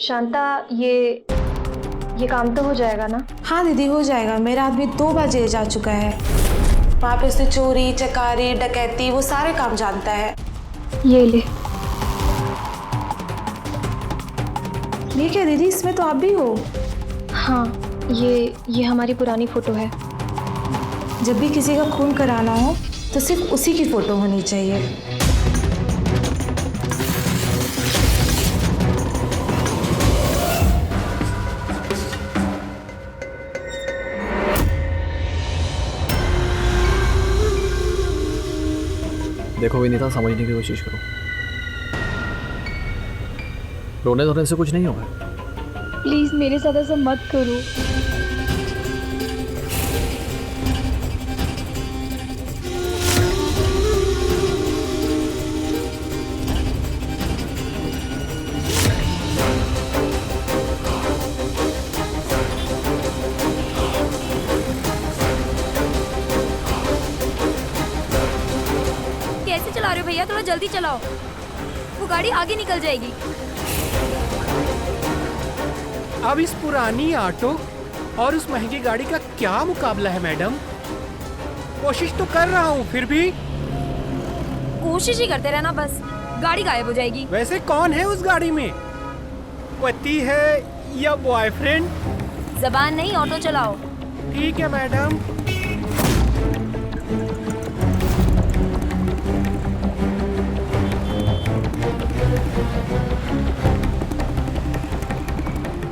शांता, ये काम तो हो जाएगा ना? हाँ दीदी, हो जाएगा। मेरा आदमी 2 बार जेल जा चुका है। वहाँ पे उसने चोरी, चकारी, डकैती, वो सारे काम जानता है। ये ले। ये क्या दीदी, इसमें तो आप भी हो। हाँ, ये हमारी पुरानी फोटो है। जब भी किसी का खून कराना हो तो सिर्फ उसी की फोटो होनी चाहिए। देखो विनीता, समझने की कोशिश करो। रोने धोने से कुछ नहीं होगा। प्लीज मेरे साथ ऐसा मत करो। कैसे चला रहे हो भैया? थोड़ा जल्दी चलाओ, वो गाड़ी आगे निकल जाएगी। अब इस पुरानी ऑटो और उस महंगी गाड़ी का क्या मुकाबला है मैडम? कोशिश तो कर रहा हूँ, फिर भी। कोशिश ही करते रहना, बस गाड़ी गायब हो जाएगी। वैसे कौन है उस गाड़ी में? पति है या बॉयफ्रेंड? जबान नहीं, ऑटो चलाओ। ठीक है मैडम।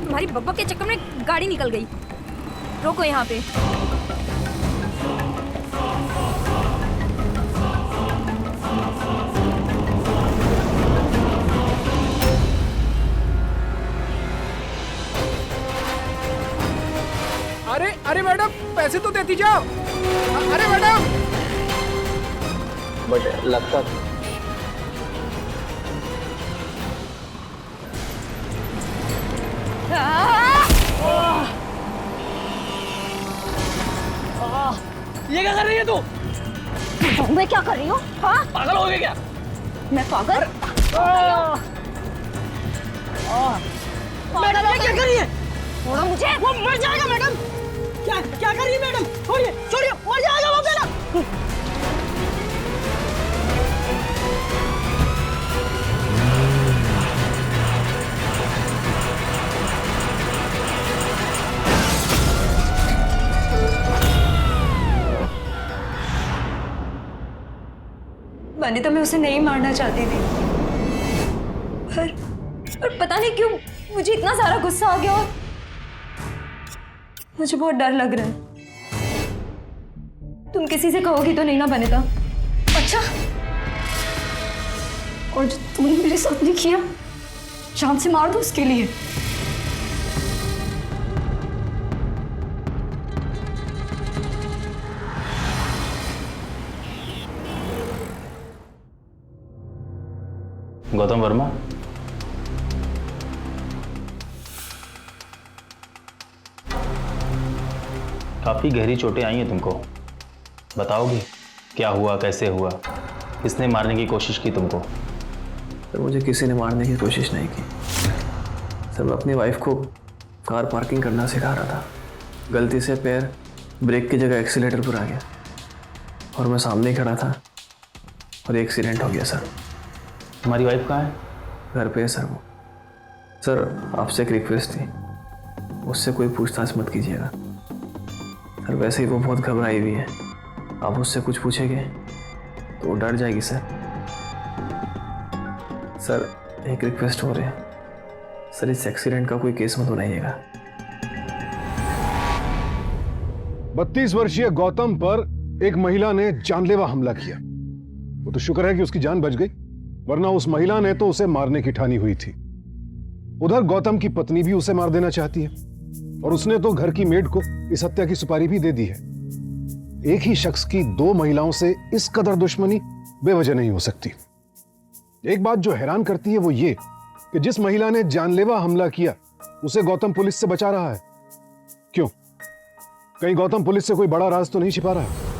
तुम्हारी बब्बा के चक्कर में गाड़ी निकल गई। रोको यहाँ पे। अरे अरे मैडम, पैसे तो देती जाओ। अरे मैडम। बट लगता ये क्या कर रही है तू? मैं क्या कर रही हूँ? हाँ, पागल हो गए क्या? मैं पागल? मैडम ये क्या कर रही है? छोड़ो मुझे। वो मर जाएगा मैडम। क्या क्या कर रही है मैडम? छोड़िए छोड़िए, मर जाएगा वो बेटा। मैंने तो मैं उसे नहीं मारना चाहती थी, पर पता नहीं क्यों मुझे इतना सारा गुस्सा आ गया और मुझे बहुत डर लग रहा है। तुम किसी से कहोगी तो नहीं ना बनेगा? अच्छा, और जो तुमने मेरे साथ नहीं किया, जान से मार दो उसके लिए। गौतम वर्मा, काफी गहरी चोटें आई हैं तुमको। बताओगे क्या हुआ, कैसे हुआ, किसने मारने की कोशिश की तुमको? सर, मुझे किसी ने मारने की कोशिश नहीं की। सर, मैं अपनी वाइफ को कार पार्किंग करना सिखा रहा था। गलती से पैर ब्रेक की जगह एक्सीलेटर पर आ गया और मैं सामने ही खड़ा था और एक्सीडेंट हो गया। सर, तुम्हारी वाइफ कहाँ है? घर पे है सर वो। सर, आपसे एक रिक्वेस्ट थी, उससे कोई पूछताछ मत कीजिएगा। सर, वैसे ही वो बहुत घबराई हुई है। आप उससे कुछ पूछेंगे तो वो डर जाएगी। सर, एक रिक्वेस्ट हो रही है। सर, इस एक्सीडेंट का कोई केस मत बनाइएगा। 32 वर्षीय गौतम पर एक महिला ने जानलेवा हमला किया। वो तो शुक्र है कि उसकी जान बच गई, वरना उस महिला ने तो उसे मारने की ठानी हुई थी। उधर गौतम की पत्नी भी उसे मार देना चाहती है और उसने तो घर की मेड को इस हत्या की सुपारी भी दे दी है। एक ही शख्स की 2 महिलाओं से इस कदर दुश्मनी बेवजह नहीं हो सकती। एक बात जो हैरान करती है वो ये कि जिस महिला ने जानलेवा हमला किया उसे गौतम पुलिस से बचा रहा है। क्यों? कहीं गौतम पुलिस से कोई बड़ा राज तो नहीं छिपा रहा है?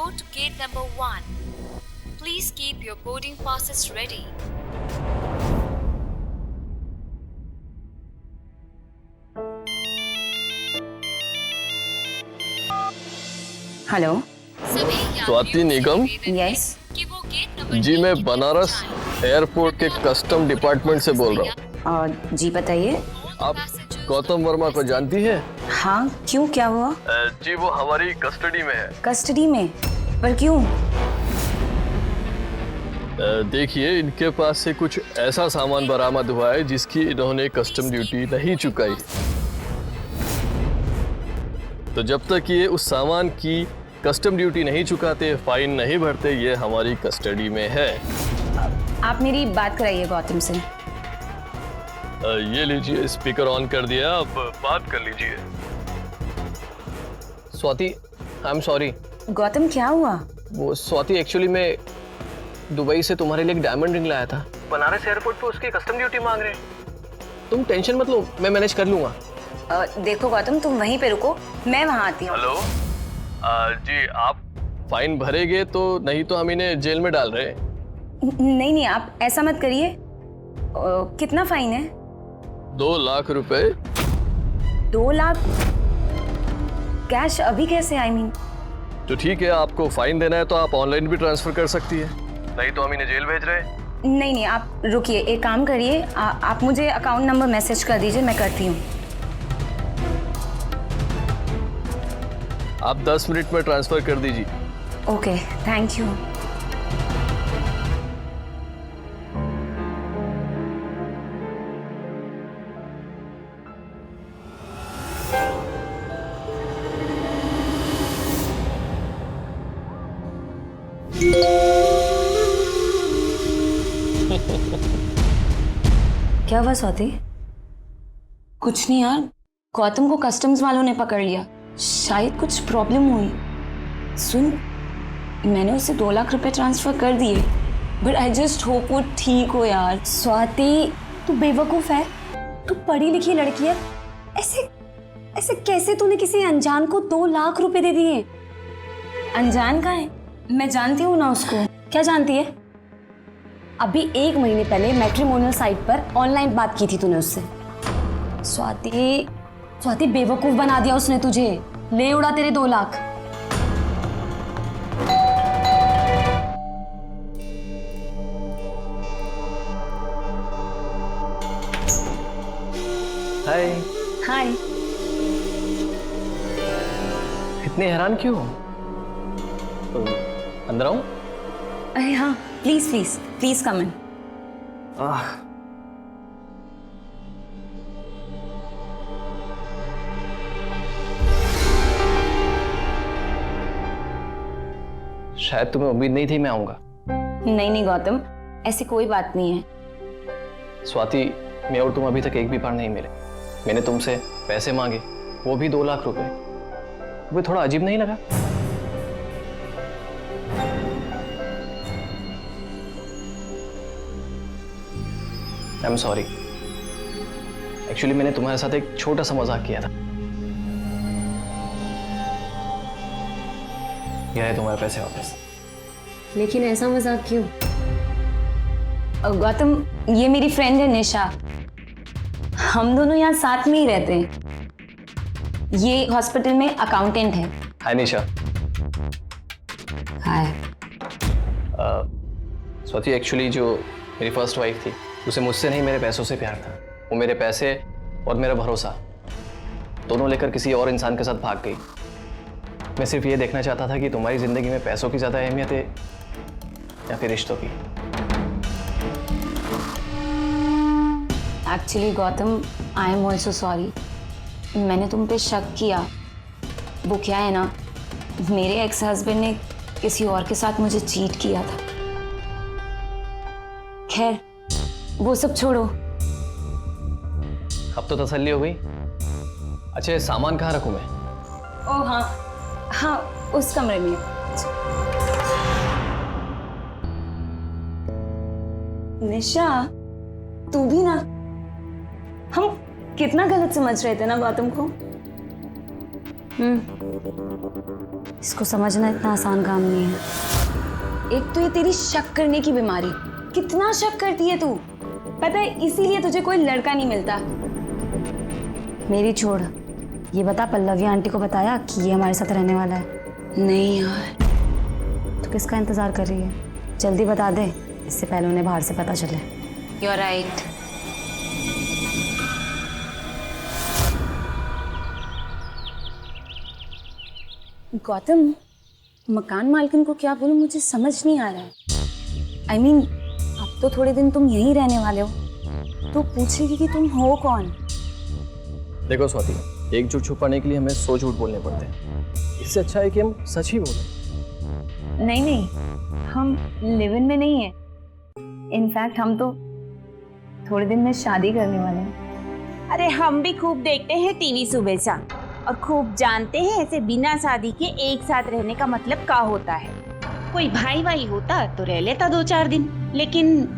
go to gate number 1. Please keep your boarding passes ready. Hello. Swati Nigam. Yes. जी मैं बनारस एयरपोर्ट के कस्टम डिपार्टमेंट से बोल रहा हूँ। जी बताइए। आप गौतम वर्मा को जानती है? हाँ, क्यों, क्या हुआ? जी वो हमारी कस्टडी में है। कस्टडी में? पर क्यों? देखिए इनके पास से कुछ ऐसा सामान बरामद हुआ है जिसकी इन्होंने कस्टम ड्यूटी नहीं चुकाई। तो जब तक ये उस सामान की कस्टम ड्यूटी नहीं चुकाते, फाइन नहीं भरते, ये हमारी कस्टडी में है। आप मेरी बात कराइए गौतम से। ये लीजिए, स्पीकर ऑन कर दिया, आप बात कर लीजिए। Swati, I am sorry. Gautam क्या हुआ? वो स्वाति एक्चुअली मैं दुबई से तुम्हारे लिए एक डायमंड रिंग लाया था। बनारस एयरपोर्ट पे उसकी कस्टम ड्यूटी मांग रहे हैं। तुम टेंशन मत लो, मैं मैनेज कर लूंगा। देखो गौतम, तुम वहीं पे रुको, मैं वहां आती हूँ। हेलो जी, आप फाइन भरेंगे तो, नहीं तो हम इन्हें जेल में डाल रहे हैं। नहीं नहीं, आप ऐसा मत करिए। कितना फाइन है? 2 लाख रुपए। 2 लाख कैश अभी कैसे? आई मीन तो ठीक है, आपको फाइन देना है तो आप ऑनलाइन भी ट्रांसफर कर सकती है, नहीं तो हम इन्हें जेल भेज रहे हैं। नहीं नहीं, आप रुकिए, एक काम करिए, आप मुझे अकाउंट नंबर मैसेज कर दीजिए, मैं करती हूँ। आप 10 मिनट में ट्रांसफर कर दीजिए। Okay, thank you. क्या हुआ स्वाति? कुछ नहीं यार, गौतम को कस्टम्स वालों ने पकड़ लिया, शायद कुछ प्रॉब्लम हुई। सुन, मैंने उसे 2 लाख रुपए ट्रांसफर कर दिए, बट आई जस्ट होप वो ठीक हो यार। स्वाति, तू बेवकूफ है, तू पढ़ी लिखी लड़की है, ऐसे ऐसे कैसे तूने किसी अनजान को 2 लाख रुपए दे दिए? अनजान का है? मैं जानती हूँ ना उसको। क्या जानती है? अभी 1 महीने पहले मैट्रिमोनियल साइट पर ऑनलाइन बात की थी तूने उससे। स्वाति बेवकूफ बना दिया उसने तुझे, ले उड़ा तेरे 2 लाख। हाय। हाय। इतने हैरान क्यों? अंदर आऊं? अरे हाँ, प्लीज प्लीज प्लीज कम इन। शायद तुम्हें उम्मीद नहीं थी मैं आऊंगा। नहीं नहीं गौतम, ऐसी कोई बात नहीं है। स्वाति, मैं और तुम अभी तक एक भी बार नहीं मिले। मैंने तुमसे पैसे मांगे, वो भी 2 लाख रुपए। वो थोड़ा अजीब नहीं लगा? I am sorry. एक्चुअली मैंने तुम्हारे साथ एक छोटा सा मजाक किया था। यह है तुम्हारे पैसे वापस। लेकिन ऐसा मजाक क्यों? गौतम, ये मेरी फ्रेंड है निशा, हम दोनों यहाँ साथ में ही रहते हैं। ये हॉस्पिटल में अकाउंटेंट है। हाय निशा। हाय। स्वाति, एक्चुअली जो मेरी फर्स्ट वाइफ थी, उसे मुझसे नहीं मेरे पैसों से प्यार था। वो मेरे पैसे और मेरा भरोसा दोनों लेकर किसी और इंसान के साथ भाग गई। मैं सिर्फ ये देखना चाहता था कि तुम्हारी जिंदगी में पैसों की ज़्यादा अहमियत है या फिर रिश्तों की। Actually Gautam, I am also sorry. मैंने तुम पे शक किया। वो क्या है ना, मेरे एक्स हस्बैंड ने किसी और के साथ मुझे चीट किया था। खैर, वो सब छोड़ो। अब तो तसल्ली हो गई। अच्छा, सामान कहाँ रखूं मैं? ओह हाँ हाँ, उस कमरे में। निशा, तू भी ना, हम कितना गलत समझ रहे थे ना गौतम को। इसको समझना इतना आसान काम नहीं है। एक तो ये तेरी शक करने की बीमारी, कितना शक करती है तू। पता है इसीलिए तुझे कोई लड़का नहीं मिलता। मेरी छोड़, ये बता पल्लवी आंटी को बताया कि ये हमारे साथ रहने वाला है? नहीं यार। तो किसका इंतजार कर रही है? जल्दी बता दे, इससे पहले उन्हें बाहर से पता चले। You're right. गौतम, मकान मालकिन को क्या बोलूं मुझे समझ नहीं आ रहा है। I mean, अब तो थोड़े दिन तुम यहीं रहने वाले हो, तो पूछेगी कि तुम हो कौन। देखो स्वाति, एक झूठ छुपाने के लिए हमें 100 झूठ बोलने पड़ते हैं। इससे अच्छा है कि हम सच ही बोलें। नहीं नहीं, हम लिव इन में नहीं है। इनफैक्ट हम तो थोड़े दिन में शादी करने वाले हैं। अरे हम भी खूब देखते हैं टीवी सुबह शाम और खूब जानते हैं ऐसे बिना शादी के एक साथ रहने का मतलब क्या होता है। कोई भाई भाई होता तो रह लेता 2-4 दिन, लेकिन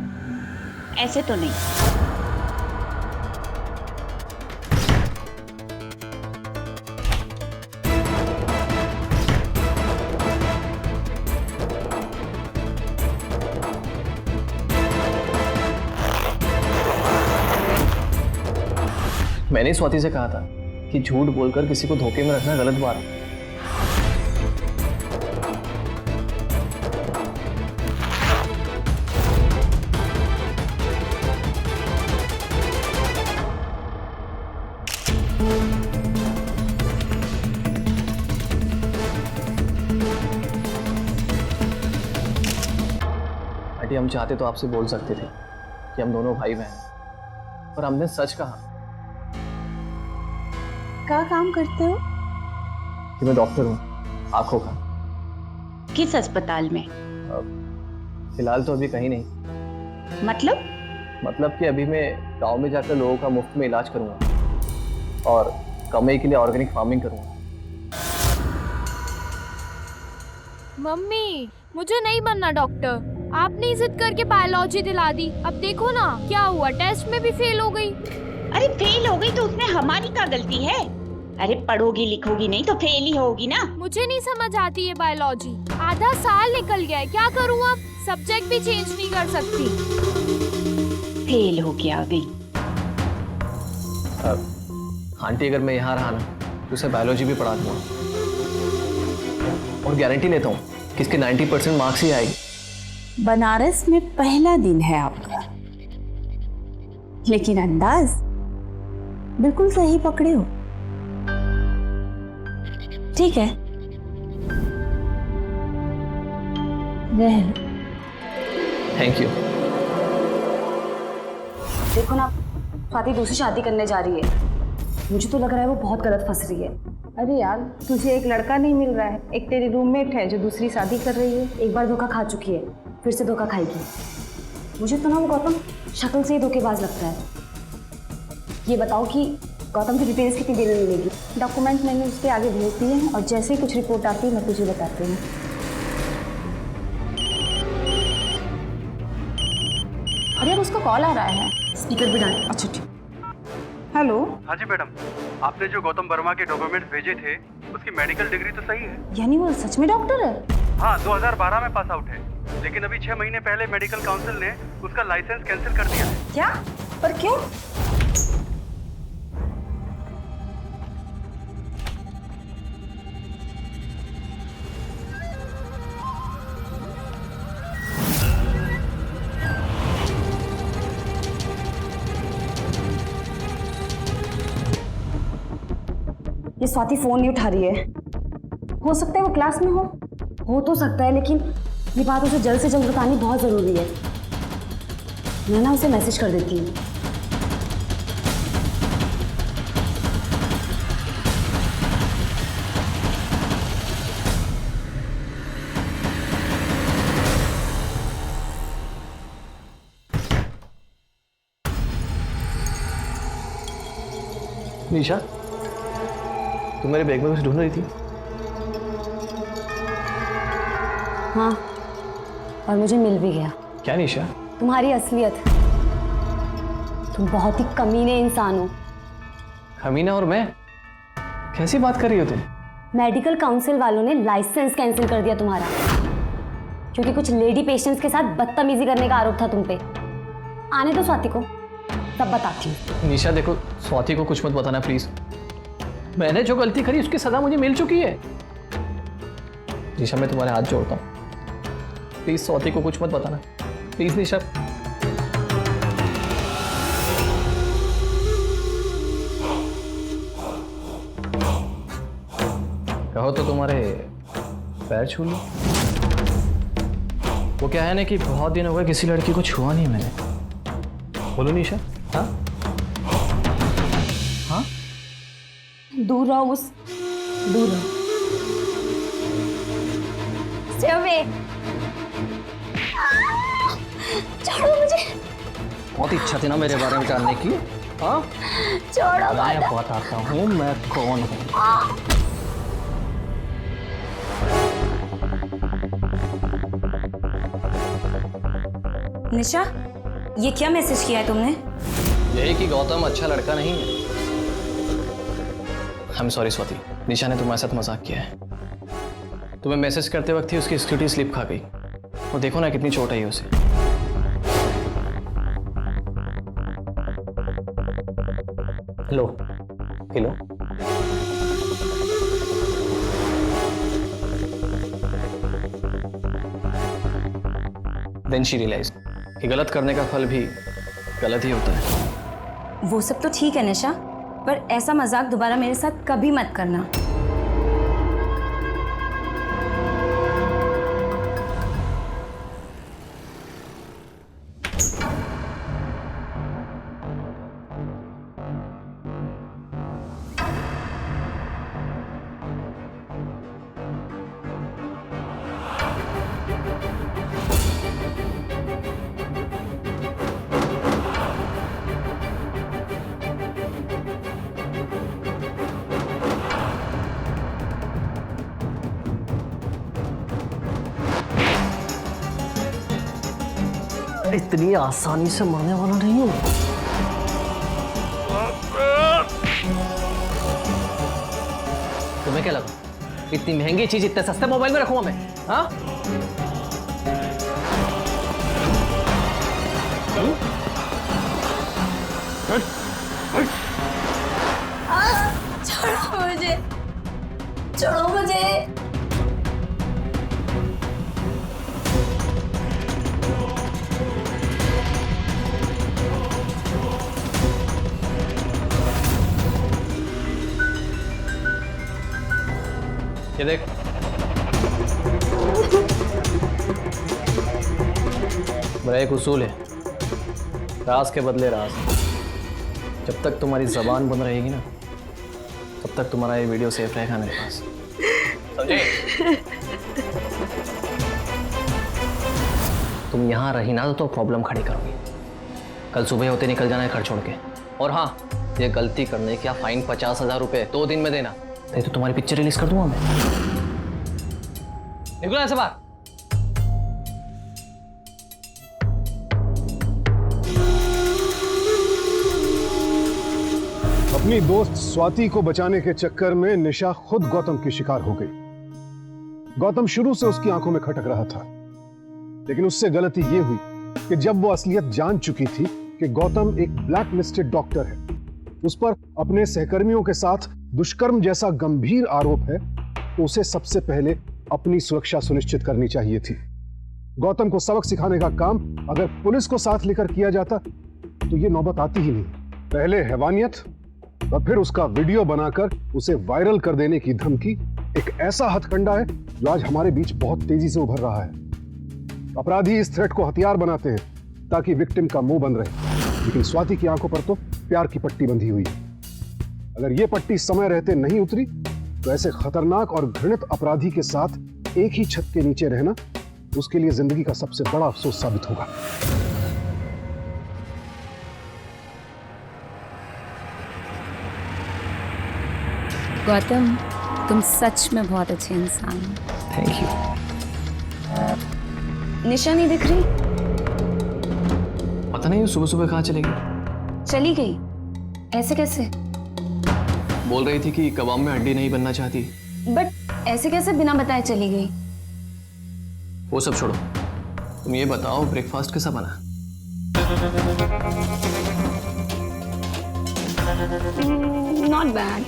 ऐसे तो नहीं। मैंने स्वाति से कहा था कि झूठ बोलकर किसी को धोखे में रखना गलत बात है। आंटी, हम चाहते तो आपसे बोल सकते थे कि हम दोनों भाई बहन हैं, पर हमने सच कहा। क्या काम करते हो? कि मैं डॉक्टर हूँ आंखों का। किस अस्पताल में? फिलहाल तो अभी कहीं नहीं। मतलब कि अभी मैं गांव में जाकर लोगों का मुफ्त में इलाज करूँगा और कमाई के लिए ऑर्गेनिक फार्मिंग करूँगा। मम्मी, मुझे नहीं बनना डॉक्टर। आपने जिद करके बायोलॉजी दिला दी। अब देखो ना क्या हुआ, टेस्ट में भी फेल हो गई। अरे फेल हो गई तो उसमें हमारी क्या गलती है? अरे पढ़ोगी लिखोगी नहीं तो फेल ही होगी ना। मुझे नहीं समझ आती है बायोलॉजी। आधा साल निकल गया है, क्या करूँ अब? सब्जेक्ट भी चेंज नहीं कर सकती। फेल हो के आ गई। आंटी, अगर मैं यहाँ रहा ना तो उसे बायोलॉजी भी पढ़ा दूंगा और गारंटी लेता हूँ कि इसके 90% मार्क्स ही आएगी। बनारस में पहला दिन है आपका, लेकिन अंदाज बिल्कुल सही पकड़े हो। ठीक है, रह लो। Thank you. देखो ना, स्वाति दूसरी शादी करने जा रही है। मुझे तो लग रहा है वो बहुत गलत फंस रही है। अरे यार, तुझे एक लड़का नहीं मिल रहा है, एक तेरी रूममेट है जो दूसरी शादी कर रही है। एक बार धोखा खा चुकी है, फिर से धोखा खाएगी। मुझे तो ना वो गौतम शक्ल से ही धोखेबाज लगता है। ये बताओ कि गौतम की डिटेल्स कितनी देर में मिलेगी? डॉक्यूमेंट मैंने उसके आगे भेज दिए हैं और जैसे ही कुछ रिपोर्ट आती है मैं तुझे बताती हूँ। अरे अब उसका कॉल आ रहा है, स्पीकर पे डाल। अच्छा ठीक। हेलो। हाँ जी मैडम, आपने जो गौतम वर्मा के डॉक्यूमेंट्स भेजे थे उसकी मेडिकल डिग्री तो सही है। यानी वो सच में डॉक्टर है? हाँ, 2012 में पास आउट है, लेकिन अभी 6 महीने पहले मेडिकल काउंसिल ने उसका लाइसेंस कैंसिल कर दिया है। क्या? पर क्यों? ये स्वाति फोन नहीं उठा रही है। हो सकता है वो क्लास में हो तो सकता है, लेकिन ये बात उसे जल्द से जल्द बतानी बहुत ज़रूरी है। मैं ना उसे मैसेज कर देती हूँ। निशा, तुम मेरे बैग में कुछ ढूंढ रही थी? हाँ, और मुझे मिल भी गया। क्या निशा? तुम्हारी असलियत। तुम बहुत ही कमीने इंसान हो। कमीना? और मैं? कैसी बात कर रही हो तुम? मेडिकल काउंसिल वालों ने लाइसेंस कैंसिल कर दिया तुम्हारा, क्योंकि कुछ लेडी पेशेंट्स के साथ बदतमीजी करने का आरोप था तुम पे। आने दो स्वाति को, सब बताती हूँ। निशा देखो, स्वाति को कुछ मत बताना प्लीज। मैंने जो गलती करी उसकी सजा मुझे मिल चुकी है। निशा मैं तुम्हारे हाथ जोड़ता हूँ, प्लीज स्वाति को कुछ मत बताना, प्लीज निशा। कहो तो तुम्हारे पैर छू लो। वो क्या है ना कि बहुत दिन हो गए किसी लड़की को छुआ नहीं मैंने। बोलो निशा। हाँ हाँ, दूर रहो मुझसे, दूर रहो। Stay away. छोड़ो मुझे। बहुत इच्छा थी ना मेरे बारे में जानने की। हाँ, छोड़ो। मैं बताता हूँ मैं कौन हूँ। निशा, ये क्या मैसेज किया है तुमने? यही कि गौतम अच्छा लड़का नहीं है। I'm sorry स्वाति, निशा ने तुम्हारे साथ मजाक किया है। तुम्हें मैसेज करते वक्त ही उसकी स्कूटी स्लिप खा गई, और देखो ना कितनी चोट आई उसे। लो, लो। Then she realized कि गलत करने का फल भी गलत ही होता है। वो सब तो ठीक है निशा, पर ऐसा मजाक दोबारा मेरे साथ कभी मत करना। इतनी आसानी से मरने वाला नहीं हूं। तुम्हें क्या लगा इतनी महंगी चीज इतने सस्ते मोबाइल में रखूंगा मैं? हाँ? छोड़ो मुझे, छोड़ो मुझे। ये देख, मेरा एक उसूल है, राज के बदले राज। जब तक तुम्हारी जबान बंद रहेगी ना, तब तक तुम्हारा ये वीडियो सेफ रहेगा मेरे पास, समझे? तुम यहाँ रही ना तो प्रॉब्लम खड़ी करोगी। कल सुबह होते निकल जाना है घर छोड़ के। और हाँ, ये गलती करने का फाइन 50,000 रुपये 2 दिन में देना, नहीं तो तुम्हारी पिक्चर रिलीज कर दूंगा मैं। निकलो ऐसे बाहर। अपनी दोस्त स्वाति को बचाने के चक्कर में निशा खुद गौतम की शिकार हो गई। गौतम शुरू से उसकी आंखों में खटक रहा था, लेकिन उससे गलती यह हुई कि जब वो असलियत जान चुकी थी कि गौतम एक ब्लैक लिस्टेड डॉक्टर है, उस पर अपने सहकर्मियों के साथ दुष्कर्म जैसा गंभीर आरोप है, तो उसे सबसे पहले अपनी सुरक्षा सुनिश्चित करनी चाहिए थी। गौतम को सबक सिखाने का काम अगर पुलिस को साथ लेकर किया जाता तो ये नौबत आती ही नहीं। पहले हैवानियत और फिर उसका वीडियो बनाकर उसे वायरल कर देने की धमकी एक ऐसा हथकंडा है जो आज हमारे बीच बहुत तेजी से उभर रहा है। अपराधी इस थ्रेट को हथियार बनाते हैं ताकि विक्टिम का मुंह बंद रहे, लेकिन स्वाति की आंखों पर तो प्यार की पट्टी बंधी हुई है। अगर ये पट्टी समय रहते नहीं उतरी तो ऐसे खतरनाक और घृणित अपराधी के साथ एक ही छत के नीचे रहना उसके लिए जिंदगी का सबसे बड़ा अफसोस साबित होगा। गौतम, तुम सच में बहुत अच्छे इंसान हो। Thank you. निशा नहीं दिख रही? पता नहीं सुबह सुबह कहाँ चली गई। चली गई? ऐसे कैसे? बोल रही थी कि कबाब में हड्डी नहीं बनना चाहती, बट ऐसे कैसे बिना बताए चली गई? वो सब छोड़ो, तुम ये बताओ ब्रेकफास्ट कैसा बना? Not bad.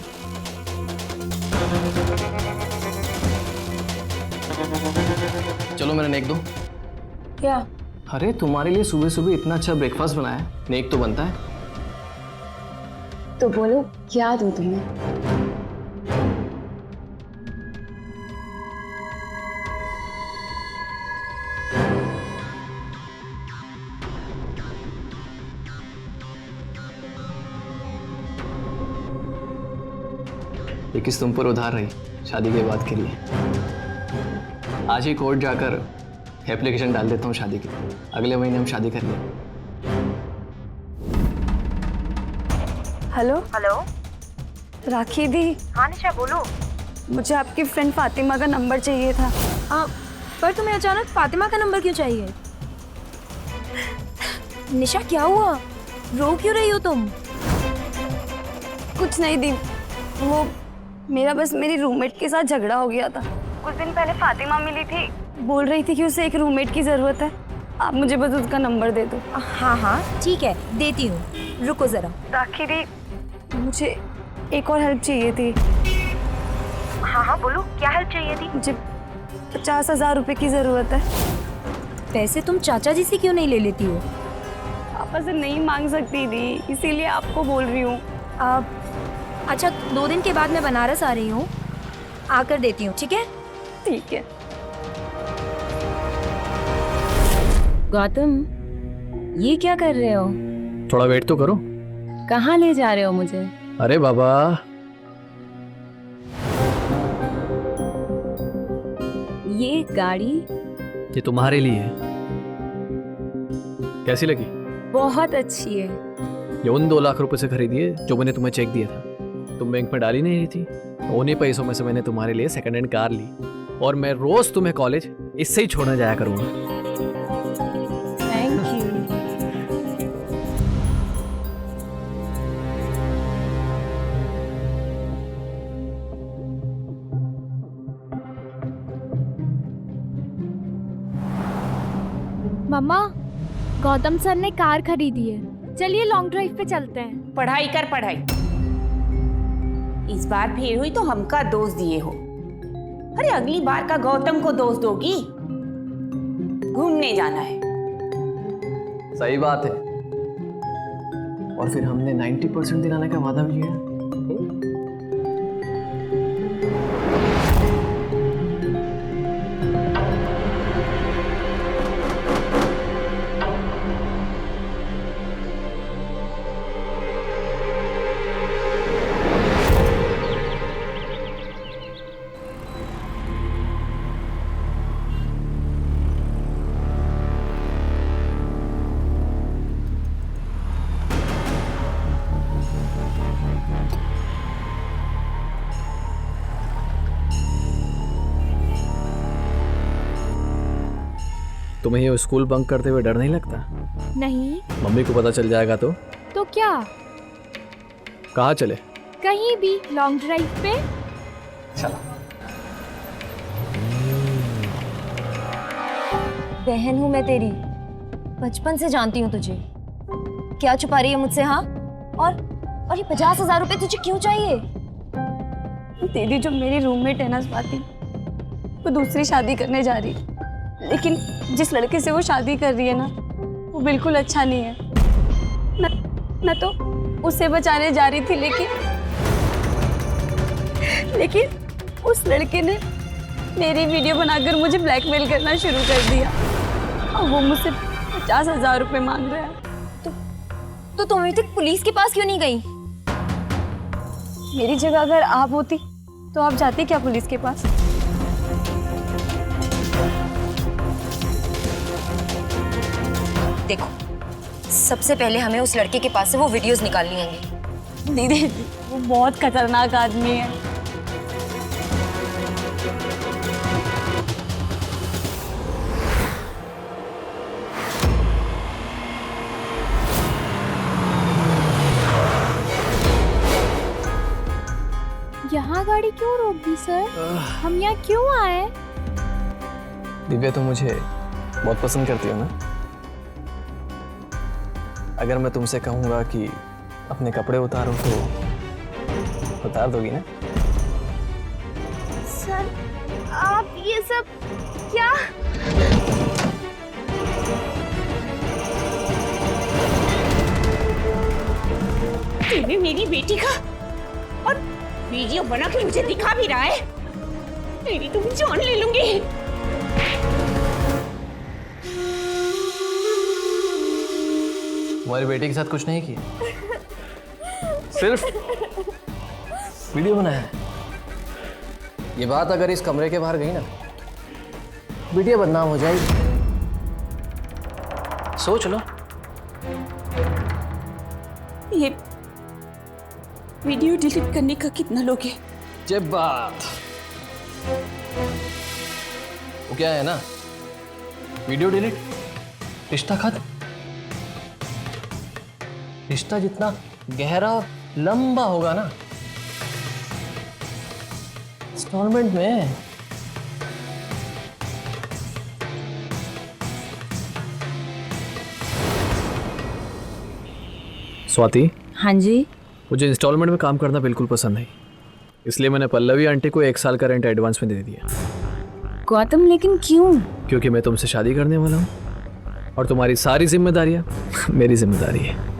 चलो मेरा नेक दो। क्या? अरे तुम्हारे लिए सुबह सुबह इतना अच्छा ब्रेकफास्ट बनाया है, नेक तो बनता है। तो बोलो क्या दूं तुम्हें? ये किस तुम पर उधार रही शादी के बाद के लिए। आज ही कोर्ट जाकर एप्लीकेशन डाल देता हूँ शादी की। अगले महीने हम शादी करेंगे। हेलो हेलो, राखी दी। हाँ निशा बोलो। मुझे आपकी फ्रेंड फातिमा का नंबर चाहिए था। पर तुम्हें अचानक फातिमा का नंबर क्यों चाहिए? निशा क्या हुआ? रो क्यों रही हो तुम? कुछ नहीं दी, वो मेरा बस मेरी रूममेट के साथ झगड़ा हो गया था। कुछ दिन पहले फातिमा मिली थी, बोल रही थी कि उसे एक रूममेट की जरूरत है। आप मुझे बस उसका नंबर दे दो। हाँ हाँ ठीक है, देती हूँ, रुको जरा। राखी दी, मुझे एक और हेल्प चाहिए थी। हाँ हाँ बोलो, क्या हेल्प चाहिए थी? मुझे 50,000 रुपए की जरूरत है। पैसे तुम चाचा जी से क्यों नहीं ले लेती हो? पापा से नहीं मांग सकती थी, इसीलिए आपको बोल रही हूँ। अच्छा 2 दिन के बाद मैं बनारस आ रही हूँ, आकर देती हूँ, ठीक है? ठीक है। गौतम, ये क्या कर रहे हो? थोड़ा वेट तो करो। कहाँ ले जा रहे हो मुझे? अरे बाबा, ये गाड़ी ये तुम्हारे लिए है। कैसी लगी? बहुत अच्छी है। ये उन 2 लाख रुपए से खरीदी है जो मैंने तुम्हें चेक दिया था। तुम बैंक में डाली नहीं रही थी, उन्हीं पैसों में से मैंने तुम्हारे लिए सेकंड हैंड कार ली, और मैं रोज तुम्हें कॉलेज इससे ही छोड़ने जाया करूंगा। Thank you. Mamma, Gautam sir ने कार खरीदी है, चलिए लॉन्ग ड्राइव पे चलते हैं। पढ़ाई कर पढ़ाई। इस बार फेल हुई तो हमका दोष दिए हो। अरे अगली बार का गौतम को दोष दोगी? घूमने जाना है। सही बात है। और फिर हमने 90% दिलाने का वादा भी किया। तुम्हें ये स्कूल बंक करते हुए डर नहीं लगता? नहीं। मम्मी को पता चल जाएगा तो? तो क्या? कहाँ चले? कहीं भी, लॉन्ग ड्राइव पे। चलो। बहन हूँ मैं तेरी, बचपन से जानती हूँ तुझे। क्या छुपा रही है मुझसे? हाँ, और ये 50,000 रुपए तुझे क्यों चाहिए? दीदी, जो मेरी रूममेट है ना स्वाति, वो दूसरी शादी करने जा रही है, लेकिन जिस लड़के से वो शादी कर रही है ना, वो बिल्कुल अच्छा नहीं है। मैं तो उसे बचाने जा रही थी, लेकिन उस लड़के ने मेरी वीडियो बनाकर मुझे ब्लैकमेल करना शुरू कर दिया, और वो मुझसे 50,000 रुपए मांग रहा है। तो तुम अभी तक पुलिस के पास क्यों नहीं गई? मेरी जगह अगर आप होती तो आप जाती क्या पुलिस के पास? देखो, सबसे पहले हमें उस लड़के के पास से वो वीडियोस निकालनी होंगी। दीदी, वो बहुत खतरनाक आदमी है। यहाँ गाड़ी क्यों रोक दी सर? हम यहाँ क्यों आए? दिव्या, तुम मुझे बहुत पसंद करती हो ना? अगर मैं तुमसे कहूंगा कि अपने कपड़े उतारो तो उतार दोगी ना? सर आप ये सब क्या? तूने मेरी बेटी का और वीडियो बना के मुझे दिखा भी रहा है। मेरी तुम जान ले लूंगी। तुम्हारी बेटी के साथ कुछ नहीं किया, सिर्फ वीडियो बनाया है। ये बात अगर इस कमरे के बाहर गई ना, वीडियो बदनाम हो जाएगी। सोच लो। ये वीडियो डिलीट करने का कितना लोगे? जब बात वो क्या है ना, वीडियो डिलीट, रिश्ता खत्म। रिश्ता जितना गहरा और लंबा होगा ना, इंस्टॉलमेंट में। स्वाति, हाँ जी। मुझे इंस्टॉलमेंट में काम करना बिल्कुल पसंद नहीं, इसलिए मैंने पल्लवी आंटी को 1 साल का रेंट एडवांस में दे दिया। गौतम, लेकिन क्यों? क्योंकि मैं तुमसे शादी करने वाला हूँ और तुम्हारी सारी जिम्मेदारियां मेरी जिम्मेदारी है।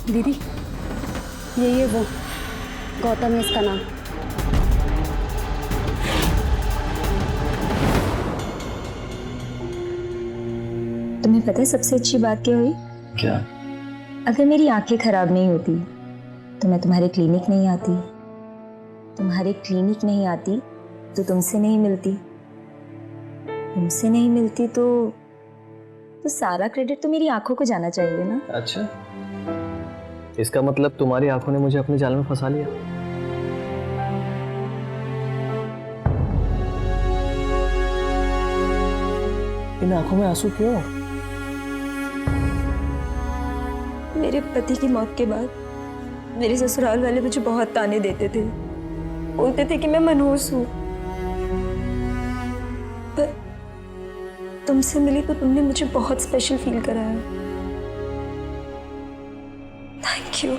दीदी, ये वो गौतम है इसका नाम। तुम्हें पता है सबसे अच्छी बात क्या हुई? क्या? अगर मेरी आंखें खराब नहीं होती तो मैं तुम्हारे क्लिनिक नहीं आती, तुम्हारे क्लिनिक नहीं आती तो तुमसे नहीं मिलती, तुमसे नहीं मिलती तो सारा क्रेडिट तो मेरी आंखों को जाना चाहिए ना। अच्छा, इसका मतलब तुम्हारी आंखों ने मुझे अपने जाल में फंसा लिया। इन आंखों में आंसू क्यों? मेरे पति की मौत के बाद मेरे ससुराल वाले मुझे बहुत ताने देते थे, बोलते थे कि मैं मनहूस हूँ, पर तुमसे मिली तो तुमने मुझे बहुत स्पेशल फील कराया। Thank you.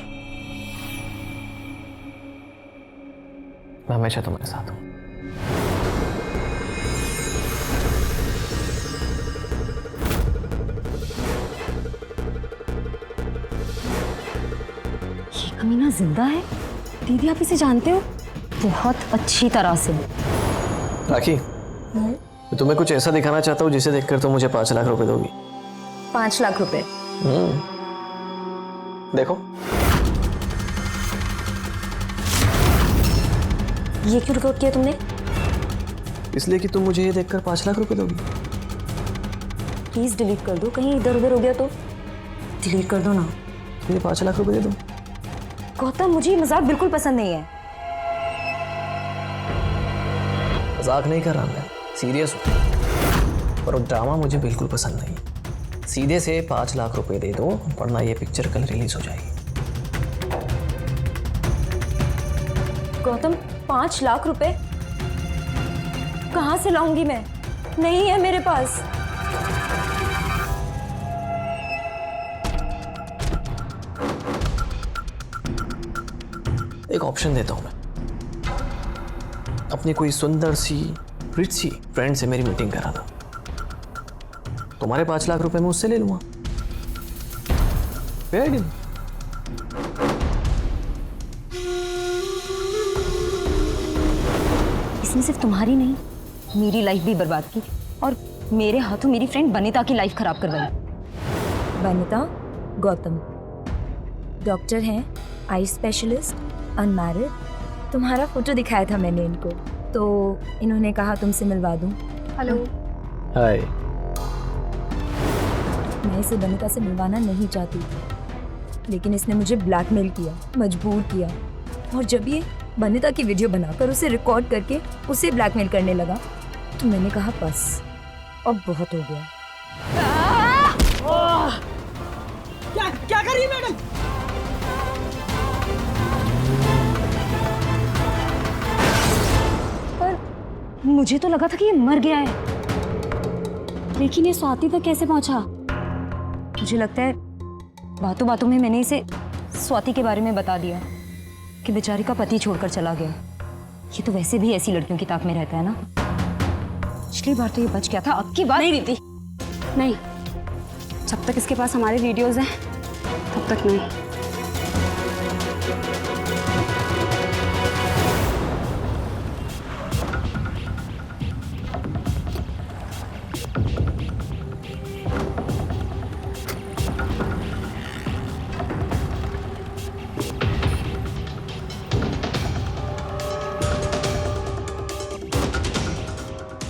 मैं हमेशा तुम्हारे साथ हूँ। कमीना जिंदा है? दीदी, आप इसे जानते हो? बहुत अच्छी तरह से। राखी, मैं तुम्हें कुछ ऐसा दिखाना चाहता हूँ जिसे देखकर तुम मुझे 5 लाख रुपए दोगी। 5 लाख रुपए? देखो। ये क्यों रिकॉर्ड किया तुमने? इसलिए कि तुम मुझे ये देखकर 5 लाख रुपए दोगी। प्लीज डिलीट कर दो, कहीं इधर उधर हो गया तो डिलीट कर दो ना। मुझे 5 लाख रुपए दे दो। गौतम, मुझे ये मजाक बिल्कुल पसंद नहीं है। मजाक नहीं कर रहा मैं, सीरियस हूँ। पर वो ड्रामा मुझे बिल्कुल पसंद नहीं। सीधे से 5 लाख रुपए दे दो, वरना ये पिक्चर कल रिलीज हो जाएगी। गौतम, 5 लाख रुपए कहाँ से लाऊंगी मैं? नहीं है मेरे पास। एक ऑप्शन देता हूं मैं। अपनी कोई सुंदर सी रिच सी फ्रेंड से मेरी मीटिंग करा दो, तुम्हारे 5 लाख रुपए मैं उससे ले लूंगा। Fair deal. इसने सिर्फ तुम्हारी नहीं, मेरी लाइफ भी बर्बाद की और मेरे हाथों मेरी फ्रेंड बनीता की लाइफ खराब करवाई। बनीता? गौतम डॉक्टर हैं, आई स्पेशलिस्ट, अनमैरिड। तुम्हारा फोटो दिखाया था मैंने इनको, तो इन्होंने कहा तुमसे मिलवा दूं। हेलो। हाय। मैं इसे बनीता से मिलवाना नहीं चाहती थी, लेकिन इसने मुझे ब्लैकमेल किया, मजबूर किया। और जब ये बनीता की वीडियो बनाकर उसे रिकॉर्ड करके उसे ब्लैकमेल करने लगा, तो मैंने कहा बस अब बहुत हो गया। क्या क्या कर रही है मैडम? पर मुझे तो लगा था कि ये मर गया है, लेकिन ये स्वाति तक कैसे पहुंचा? मुझे लगता है बातों बातों में मैंने इसे स्वाति के बारे में बता दिया कि बेचारी का पति छोड़कर चला गया। ये तो वैसे भी ऐसी लड़कियों की ताक में रहता है ना। पिछली बार तो ये बच गया था, अब की बार नहीं रीति, नहीं। जब तक इसके पास हमारे वीडियोस हैं तब तक नहीं।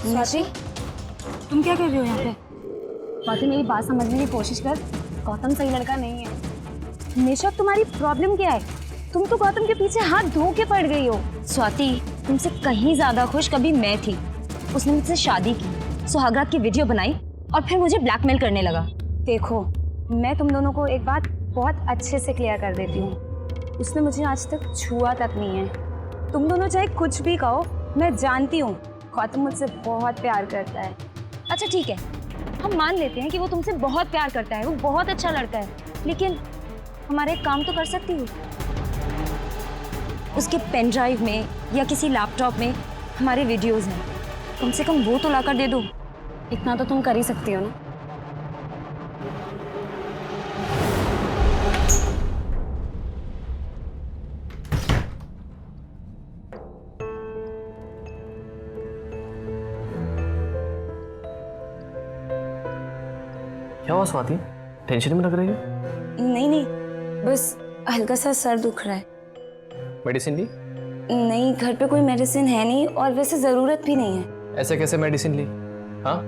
स्वाति, तुम क्या कर रही हो यहाँ पे? स्वाति, मेरी बात समझने की कोशिश कर। गौतम सही लड़का नहीं है। निशा, तुम्हारी प्रॉब्लम क्या है? तुम तो गौतम के पीछे हाथ धो के पड़ गई हो। स्वाति, तुमसे कहीं ज्यादा खुश कभी मैं थी। उसने मुझसे शादी की, सुहागरात की वीडियो बनाई और फिर मुझे ब्लैकमेल करने लगा। देखो, मैं तुम दोनों को एक बात बहुत अच्छे से क्लियर कर देती हूँ। उसने मुझे आज तक छुआ तक नहीं है। तुम दोनों चाहे कुछ भी कहो, मैं जानती हूँ गौतम मुझसे बहुत प्यार करता है। अच्छा ठीक है, हम मान लेते हैं कि वो तुमसे बहुत प्यार करता है, वो बहुत अच्छा लड़का है, लेकिन हमारा एक काम तो कर सकती हो। उसके पेन ड्राइव में या किसी लैपटॉप में हमारे वीडियोस हैं, कम से कम वो तो लाकर दे दो। इतना तो तुम कर ही सकती हो ना। क्या हुआ स्वाति, टेंशन में लग रही है? नहीं नहीं, बस हल्का सा सर दुख रहा है। मेडिसिन ली? नहीं, घर पे कोई मेडिसिन है नहीं और वैसे ज़रूरत भी नहीं है। ऐसे कैसे मेडिसिन ली? हाँ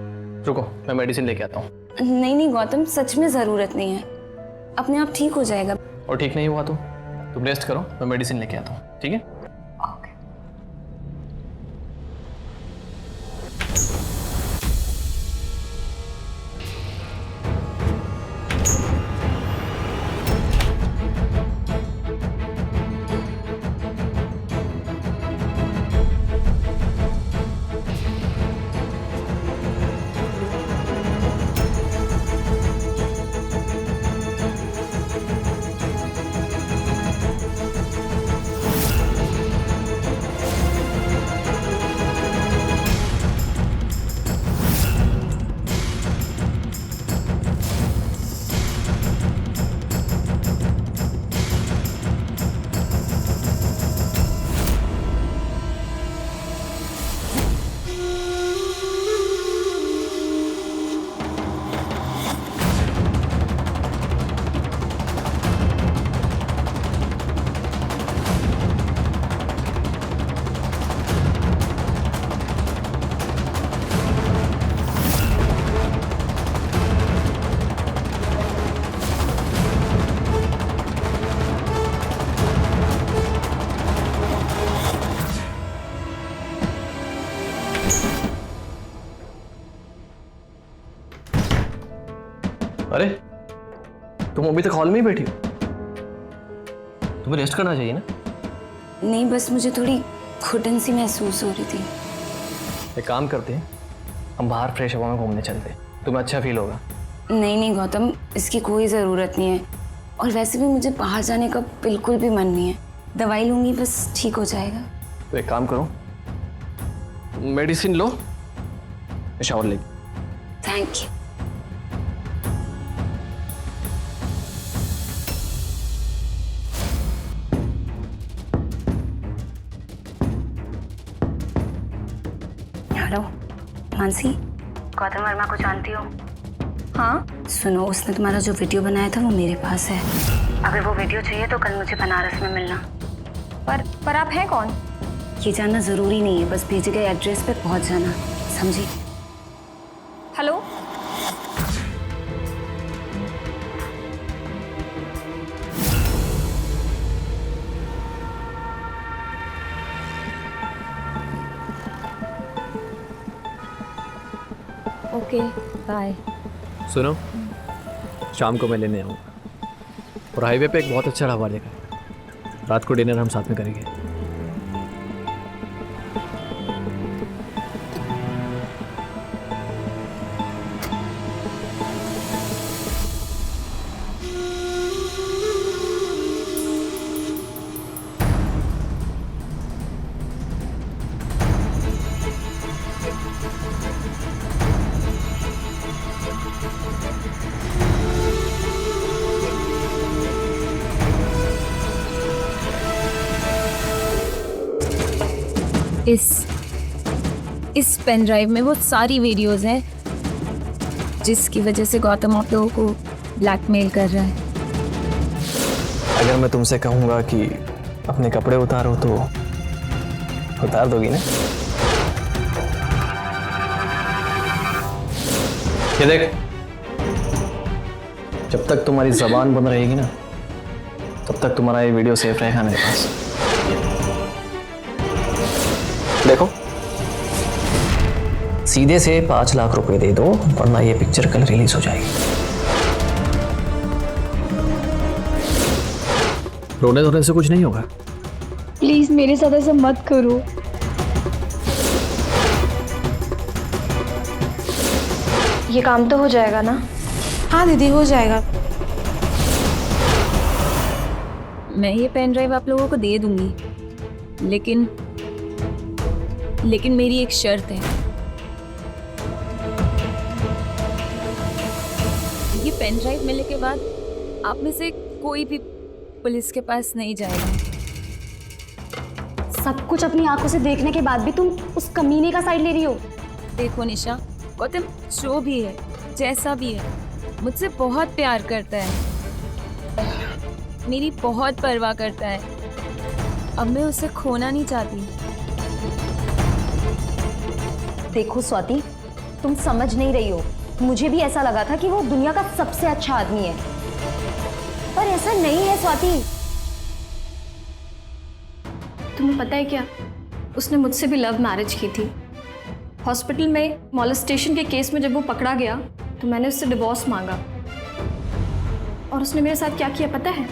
रुको, मैं मेडिसिन लेके आता हूँ। नहीं नहीं गौतम, सच में ज़रूरत नहीं है, अपने आप ठीक हो जाएगा। और ठीक नहीं हुआ तो तुम रेस्ट करो, मैं मेडिसिन लेके आता हूँ, ठीक है? अरे तुम अभी तक हॉल में ही बैठी हो? तुम्हें रेस्ट करना चाहिए ना। नहीं, बस मुझे थोड़ी घुटन सी महसूस हो रही थी। एक काम करते हैं, हम बाहर फ्रेश हवा में घूमने चलते हैं, तुम्हें अच्छा फील होगा। नहीं नहीं गौतम, इसकी कोई ज़रूरत नहीं है, और वैसे भी मुझे बाहर जाने का बिल्कुल भी मन नहीं है। दवाई लूँगी, बस ठीक हो जाएगा। तो एक काम करो, मेडिसिन लो, शावर ले। Thank you. Hello Mansi, Gautam Verma को जानती हो? हाँ सुनो, उसने तुम्हारा जो वीडियो बनाया था वो मेरे पास है। अगर वो वीडियो चाहिए तो कल मुझे बनारस में मिलना। पर आप हैं कौन? ये जानना ज़रूरी नहीं है, बस भेजे गए एड्रेस पे पहुंच जाना, समझी? Hello, okay bye. सुनो, शाम को मैं लेने आऊँगा और हाईवे पे एक बहुत अच्छा ढाबा देखा है, रात को डिनर हम साथ में करेंगे। इस पेन ड्राइव में वो सारी वीडियोस हैं जिसकी वजह से गौतम आप लोगों को ब्लैकमेल कर रहा है। अगर मैं तुमसे कहूँगा कि अपने कपड़े उतारो तो उतार दोगी ना? ये देख, जब तक तुम्हारी जबान बंद रहेगी ना तब तक तुम्हारा ये वीडियो सेफ रहेगा मेरे पास। देखो, सीधे से 5 लाख रुपए दे दो वरना ये पिक्चर कल रिलीज हो जाएगी। रोने धोने से कुछ नहीं होगा। प्लीज मेरे साथ ऐसा मत करो। ये काम तो हो जाएगा ना? हाँ दीदी, हो जाएगा। मैं ये पेन ड्राइव आप लोगों को दे दूंगी, लेकिन मेरी एक शर्त है। ये पेन ड्राइव मिलने के बाद आप में से कोई भी पुलिस के पास नहीं जाएगा। सब कुछ अपनी आंखों से देखने के बाद भी तुम उस कमीने का साइड ले रही हो। देखो निशा, गौतम जो भी है, जैसा भी है, मुझसे बहुत प्यार करता है, मेरी बहुत परवाह करता है। अब मैं उसे खोना नहीं चाहती। देखो स्वाति, तुम समझ नहीं रही हो। मुझे भी ऐसा लगा था कि वो दुनिया का सबसे अच्छा आदमी है, पर ऐसा नहीं है स्वाति। तुम्हें पता है क्या, उसने मुझसे भी लव मैरिज की थी। हॉस्पिटल में मॉलेस्टेशन के केस में जब वो पकड़ा गया तो मैंने उससे डिवोर्स मांगा, और उसने मेरे साथ क्या किया पता है?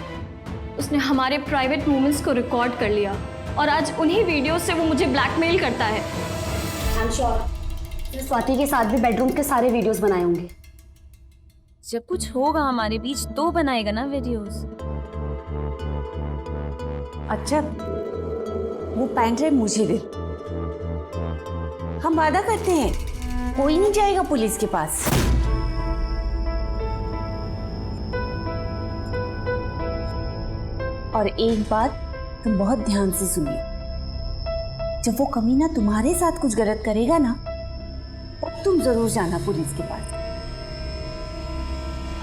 उसने हमारे प्राइवेट मोमेंट्स को रिकॉर्ड कर लिया और आज उन्हीं वीडियो से वो मुझे ब्लैकमेल करता है। आई एम श्योर स्वाति के साथ भी बेडरूम के सारे वीडियोस बनाए होंगे। जब कुछ होगा हमारे बीच तो बनाएगा ना वीडियोस। अच्छा, वो पेन ड्राइव मुझे दे। हम वादा करते हैं कोई नहीं जाएगा पुलिस के पास। और एक बात तुम बहुत ध्यान से सुनिए, जब वो कमीना तुम्हारे साथ कुछ गलत करेगा ना तब तुम जरूर जाना पुलिस के पास।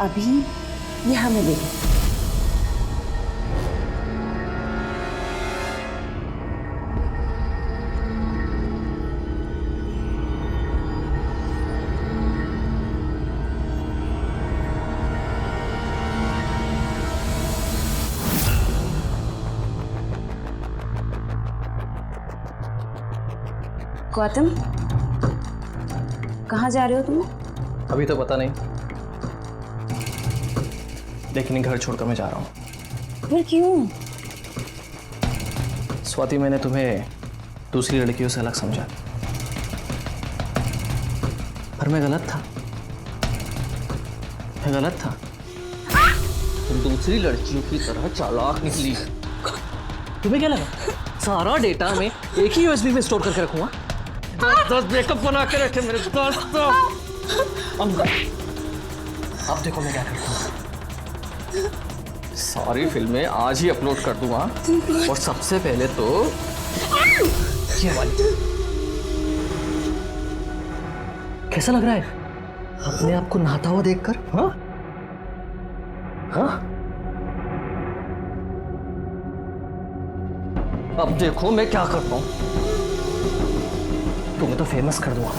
अभी ये हमें दे दो। गौतम, कहाँ जा रहे हो तुम? अभी तो पता नहीं, लेकिन घर छोड़कर मैं जा रहा हूँ। फिर क्यों? स्वाति, मैंने तुम्हें दूसरी लड़कियों से अलग समझा, पर मैं गलत था। मैं गलत था। तुम दूसरी लड़कियों की तरह चालाक निकली। तुम्हें क्या लगा सारा डेटा मैं एक ही यूएसबी में स्टोर करके रखूंगा? 10 बैकअप बना के रखे मेरे दोस्त। अब देखो मैं क्या करता हूँ। सारी फिल्में आज ही अपलोड कर दूंगा, और सबसे पहले तो ये वाली। कैसा लग रहा है अपने आप को नहाता हुआ देखकर? हाँ हाँ, अब देखो मैं क्या करता हूं। तुम्हें तो फेमस कर दूंगा।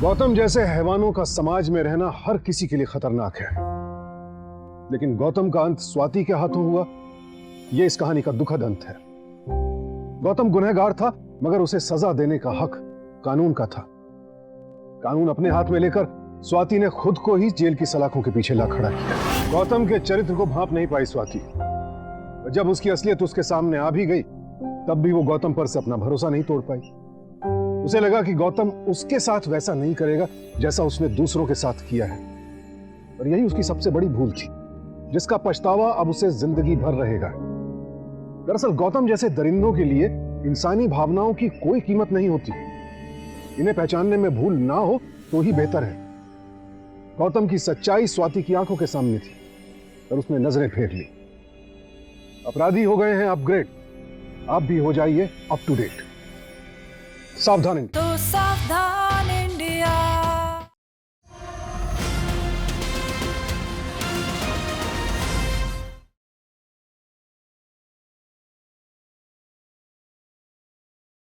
गौतम जैसे हैवानों का समाज में रहना हर किसी के लिए खतरनाक है, लेकिन गौतम का अंत स्वाति के हाथों हुआ, यह इस कहानी का दुखद अंत है। गौतम गुनहगार था, मगर उसे सजा देने का हक कानून का था। कानून अपने हाथ में लेकर स्वाति ने खुद को ही जेल की सलाखों के पीछे ला खड़ा किया। गौतम के चरित्र को भांप नहीं पाई स्वाति। जब उसकी असलियत उसके सामने आ भी गई, तब भी वो गौतम पर से अपना भरोसा नहीं तोड़ पाई। उसे लगा कि गौतम उसके साथ वैसा नहीं करेगा जैसा उसने दूसरों के साथ किया है, और यही उसकी सबसे बड़ी भूल थी, जिसका पछतावा अब उसे जिंदगी भर रहेगा। दरअसल गौतम जैसे दरिंदों के लिए इंसानी भावनाओं की कोई कीमत नहीं होती। इन्हें पहचानने में भूल ना हो तो ही बेहतर है। गौतम की सच्चाई स्वाति की आंखों के सामने थी, और उसने नजरें फेर ली। अपराधी हो गए हैं अपग्रेड, आप भी हो जाइए अप टू डेट। सावधान। तो सावधान।